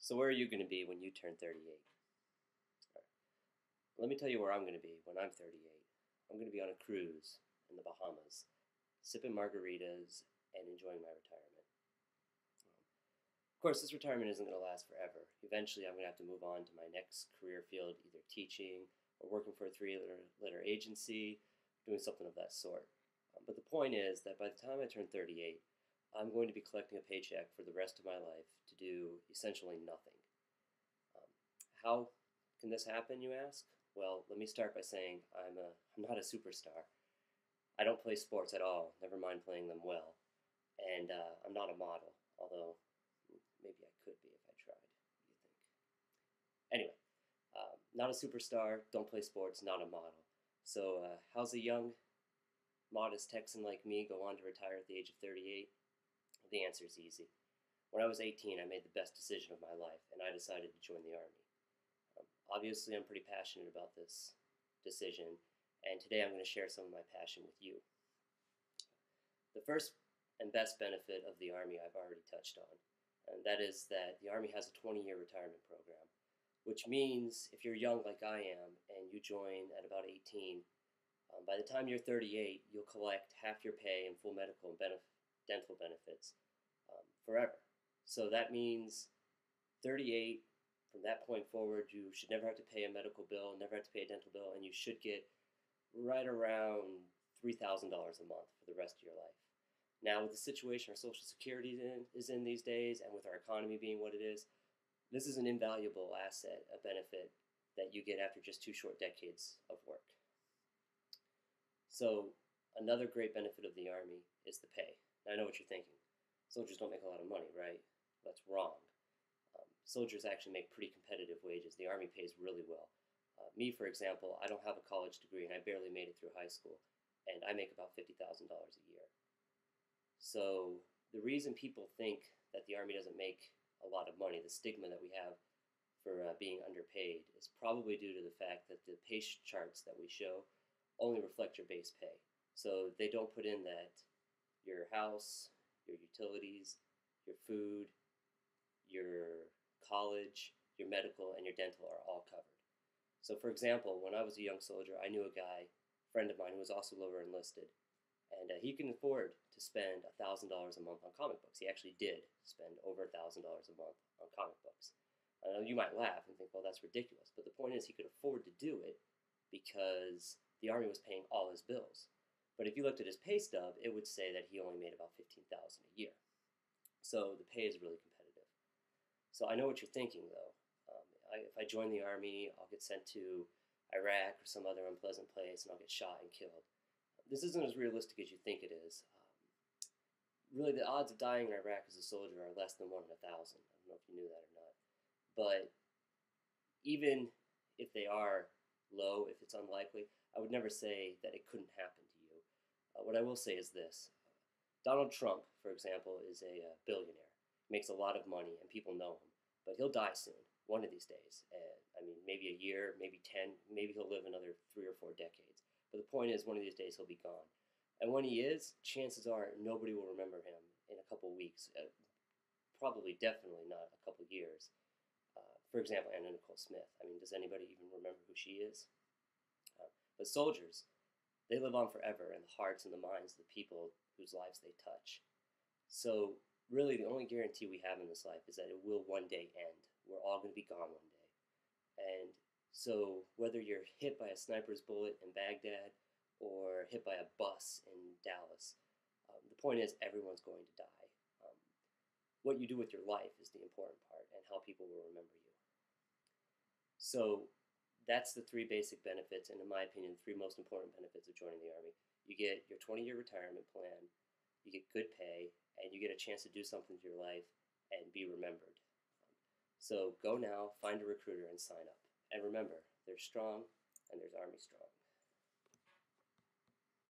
So where are you going to be when you turn 38? Let me tell you where I'm going to be when I'm 38. I'm going to be on a cruise in the Bahamas, sipping margaritas and enjoying my retirement. Of course, this retirement isn't going to last forever. Eventually, I'm going to have to move on to my next career field, either teaching or working for a three-letter agency, doing something of that sort. But the point is that by the time I turn 38, I'm going to be collecting a paycheck for the rest of my life to do essentially nothing. How can this happen, you ask? Well, let me start by saying I'm not a superstar. I don't play sports at all, never mind playing them well. And I'm not a model, although maybe I could be if I tried. What do you think? Anyway, not a superstar, don't play sports, not a model. So how's a young, modest Texan like me go on to retire at the age of 38? The answer is easy. When I was 18, I made the best decision of my life, and I decided to join the Army. Obviously, I'm pretty passionate about this decision, and today I'm going to share some of my passion with you. The first and best benefit of the Army I've already touched on, and that is that the Army has a 20-year retirement program, which means if you're young like I am and you join at about 18, by the time you're 38, you'll collect half your pay and full medical and dental benefits forever. So that means 38, from that point forward, you should never have to pay a medical bill, never have to pay a dental bill, and you should get right around $3,000 a month for the rest of your life. Now, with the situation our Social Security is in these days, and with our economy being what it is, this is an invaluable asset, a benefit that you get after just 2 short decades of work. So, another great benefit of the Army is the pay. Now, I know what you're thinking. Soldiers don't make a lot of money, right? That's wrong. Soldiers actually make pretty competitive wages. The Army pays really well. Me, for example, I don't have a college degree and I barely made it through high school, and I make about $50,000 a year. So the reason people think that the Army doesn't make a lot of money, the stigma that we have for being underpaid, is probably due to the fact that the pay charts that we show only reflect your base pay. So they don't put in that your house, your utilities, your food, your college, your medical, and your dental are all covered. So for example, when I was a young soldier, I knew a guy, a friend of mine, who was also lower enlisted, and he can afford to spend $1,000 a month on comic books. He actually did spend over $1,000 a month on comic books. I know you might laugh and think, well, that's ridiculous, but the point is he could afford to do it because the Army was paying all his bills. But if you looked at his pay stub, it would say that he only made about $15,000 a year. So the pay is really competitive. So I know what you're thinking, though. If I join the Army, I'll get sent to Iraq or some other unpleasant place, and I'll get shot and killed. This isn't as realistic as you think it is. Really, the odds of dying in Iraq as a soldier are less than 1 in 1,000. I don't know if you knew that or not. But even if they are low, if it's unlikely, I would never say that it couldn't happen to you. What I will say is this. Donald Trump, for example, is a billionaire. He makes a lot of money, and people know him. But he'll die soon, one of these days. I mean, maybe a year, maybe 10, maybe he'll live another 3 or 4 decades. But the point is, one of these days he'll be gone. And when he is, chances are nobody will remember him in a couple weeks. Probably, definitely not a couple years. For example, Anna Nicole Smith. I mean, does anybody even remember who she is? But soldiers, they live on forever in the hearts and the minds of the people whose lives they touch. So really, the only guarantee we have in this life is that it will one day end. We're all going to be gone one day. And so whether you're hit by a sniper's bullet in Baghdad or hit by a bus in Dallas, the point is everyone's going to die. What you do with your life is the important part, and how people will remember you. So that's the 3 basic benefits, and in my opinion, the 3 most important benefits of joining the Army. You get your 20-year retirement plan, you get good pay, and you get a chance to do something with your life and be remembered. So go now, find a recruiter, and sign up. And remember, there's strong, and there's Army strong.